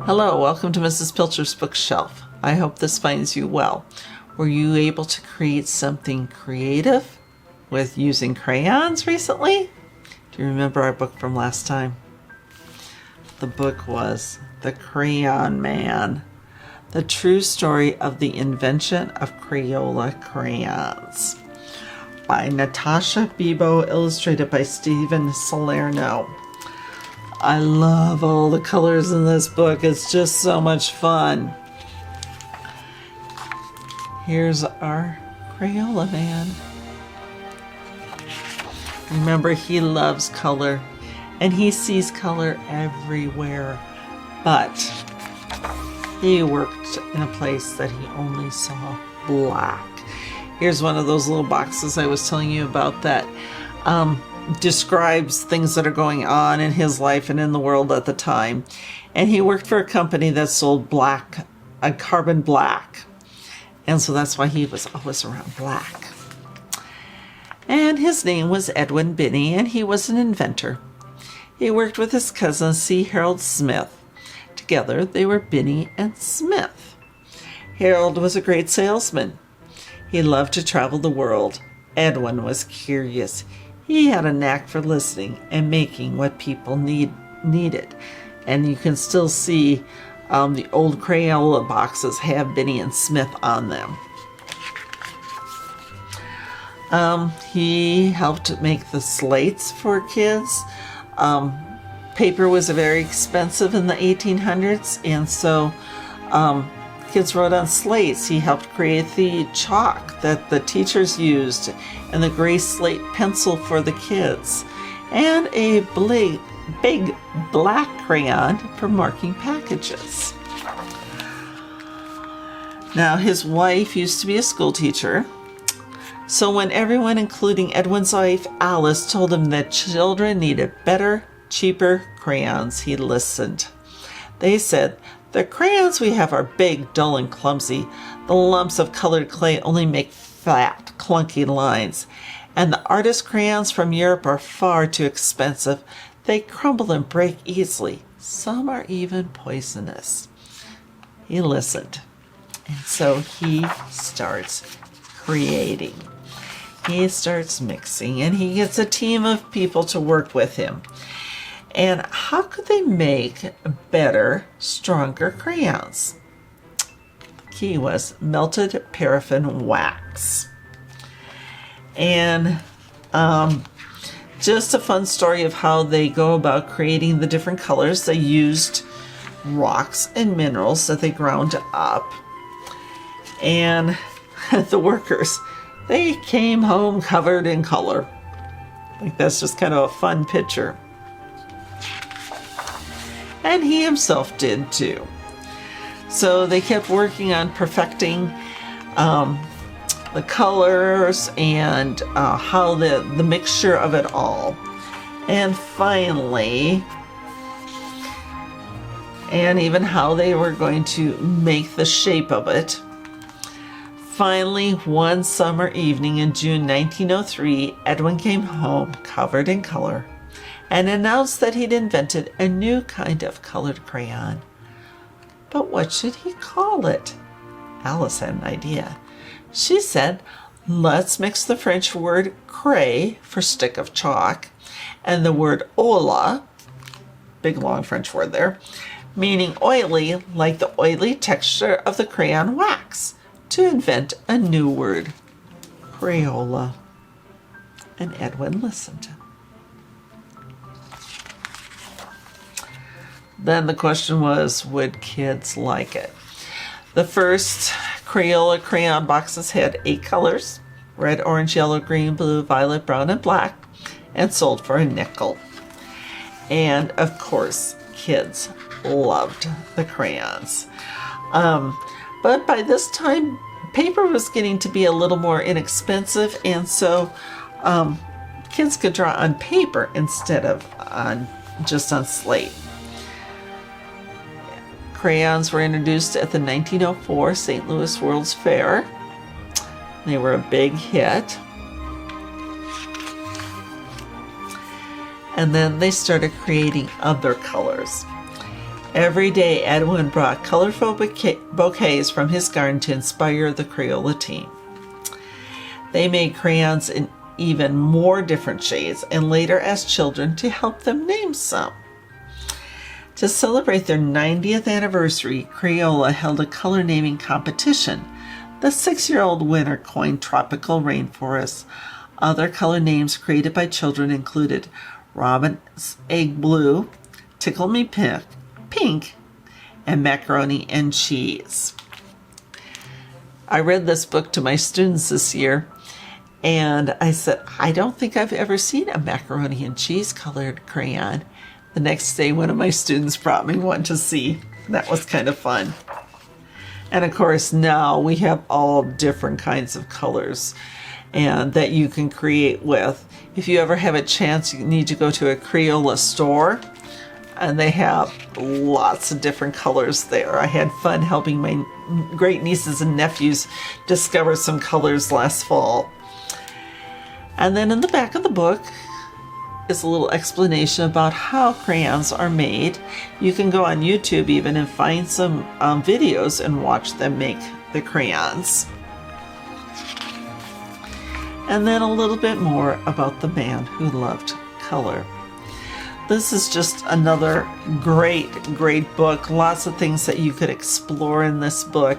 Hello, welcome to Mrs. Pilcher's Bookshelf. I hope this finds you well. Were you able to create something creative with using crayons recently? Do you remember our book from last time? The book was The Crayon Man, the true story of the invention of Crayola crayons, by Natascha Biebow, illustrated by Steven Salerno. I love all the colors in this book. It's just so much fun. Here's our Crayola Man. Remember, he loves color, and he sees color everywhere, but he worked in a place that he only saw black. Here's one of those little boxes I was telling you about that describes things that are going on in his life and in the world at the time. And he worked for a company that sold carbon black. And so that's why he was always around black. And his name was Edwin Binney, and he was an inventor. He worked with his cousin C. Harold Smith. Together, they were Binney and Smith. Harold was a great salesman. He loved to travel the world. Edwin was curious. He had a knack for listening and making what people needed. And you can still see the old Crayola boxes have Binney and Smith on them. He helped make the slates for kids. Paper was very expensive in the 1800s, and so kids wrote on slates. He helped create the chalk that the teachers used and the gray slate pencil for the kids, and a big black crayon for marking packages. Now, his wife used to be a school teacher, so when everyone, including Edwin's wife Alice, told him that children needed better, cheaper crayons, he listened. They said, "The crayons we have are big, dull, and clumsy. The lumps of colored clay only make flat, clunky lines. And the artist crayons from Europe are far too expensive. They crumble and break easily. Some are even poisonous." He listened. And so he starts creating. He starts mixing, and he gets a team of people to work with him. And how could they make better, stronger crayons? The key was melted paraffin wax. And just a fun story of how they go about creating the different colors. They used rocks and minerals that they ground up. And the workers, they came home covered in color. I think that's just kind of a fun picture. And he himself did too. So they kept working on perfecting the colors and how the mixture of it all. And finally, and even how they were going to make the shape of it. Finally, one summer evening in June 1903, Edwin came home covered in color and announced that he'd invented a new kind of colored crayon. But what should he call it? Alice had an idea. She said, "Let's mix the French word cray for stick of chalk and the word ola," big long French word there, meaning oily, like the oily texture of the crayon wax, to invent a new word, Crayola. And Edwin listened. Then the question was, would kids like it? The first Crayola crayon boxes had 8 colors: red, orange, yellow, green, blue, violet, brown, and black, and sold for a nickel. And of course, kids loved the crayons. But by this time, paper was getting to be a little more inexpensive, and so kids could draw on paper instead of just on slate. Crayons were introduced at the 1904 St. Louis World's Fair. They were a big hit. And then they started creating other colors. Every day, Edwin brought colorful bouquets from his garden to inspire the Crayola team. They made crayons in even more different shades and later asked children to help them name some. To celebrate their 90th anniversary, Crayola held a color naming competition. The 6-year-old winner coined Tropical Rainforest. Other color names created by children included Robin's Egg Blue, Tickle Me Pink, and Macaroni and Cheese. I read this book to my students this year, and I said, I don't think I've ever seen a macaroni and cheese colored crayon. The next day, one of my students brought me one to see. That was kind of fun. And of course, now we have all different kinds of colors and that you can create with. If you ever have a chance, you need to go to a Crayola store, and they have lots of different colors there. I had fun helping my great nieces and nephews discover some colors last fall. And then in the back of the book is a little explanation about how crayons are made. You can go on YouTube even and find some videos and watch them make the crayons. And then a little bit more about the man who loved color. This is just another great book. Lots of things that you could explore in this book.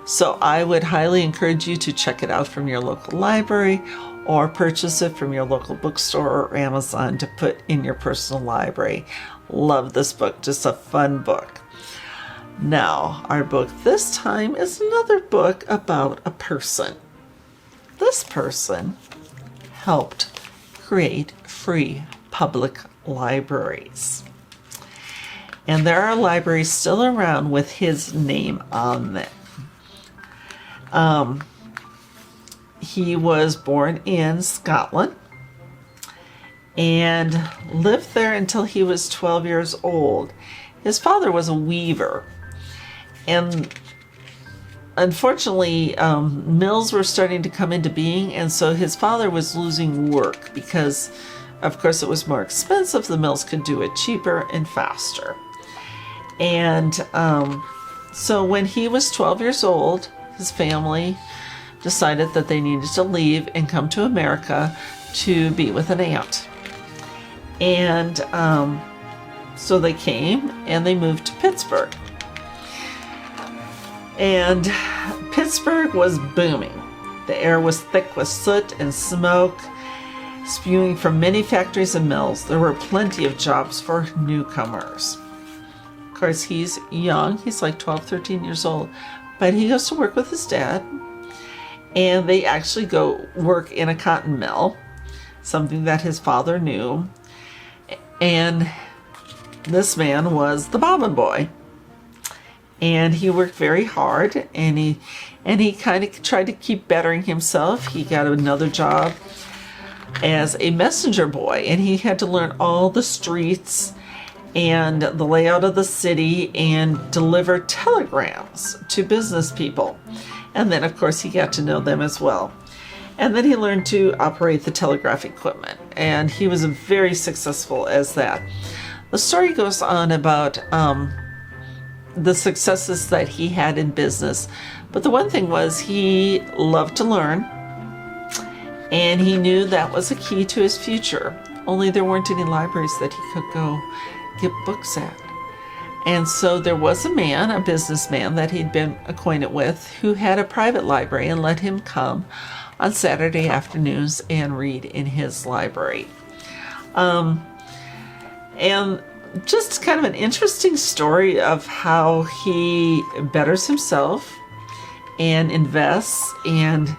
So I would highly encourage you to check it out from your local library or purchase it from your local bookstore or Amazon to put in your personal library. Love this book, just a fun book. Now, our book this time is another book about a person. This person helped create free public libraries. And there are libraries still around with his name on them. He was born in Scotland and lived there until he was 12 years old. His father was a weaver, and unfortunately, mills were starting to come into being, and so his father was losing work because, of course, it was more expensive. The mills could do it cheaper and faster. And so when he was 12 years old, his family decided that they needed to leave and come to America to be with an aunt. And so they came and they moved to Pittsburgh. And Pittsburgh was booming. The air was thick with soot and smoke, spewing from many factories and mills. There were plenty of jobs for newcomers. Of course, he's young. He's like 12, 13 years old. But he goes to work with his dad. And they actually go work in a cotton mill, something that his father knew. And this man was the bobbin boy. And he worked very hard, and he kind of tried to keep bettering himself. He got another job as a messenger boy, and he had to learn all the streets and the layout of the city and deliver telegrams to business people. And then, of course, he got to know them as well. And then he learned to operate the telegraph equipment, and he was very successful as that. The story goes on about the successes that he had in business. But the one thing was he loved to learn, and he knew that was a key to his future. Only there weren't any libraries that he could go get books at. And so there was a man, a businessman that he'd been acquainted with, who had a private library and let him come on Saturday afternoons and read in his library. And just kind of an interesting story of how he betters himself and invests. And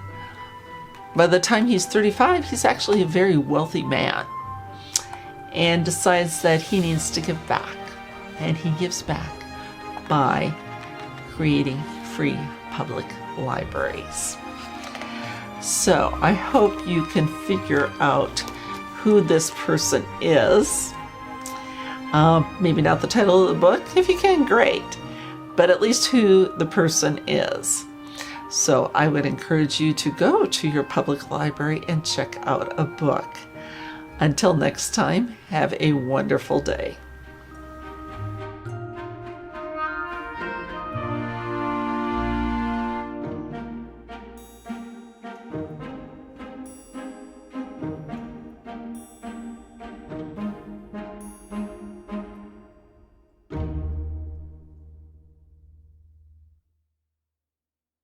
by the time he's 35, he's actually a very wealthy man and decides that he needs to give back. And he gives back by creating free public libraries. So I hope you can figure out who this person is. Maybe not the title of the book. If you can, great. But at least who the person is. So I would encourage you to go to your public library and check out a book. Until next time, have a wonderful day.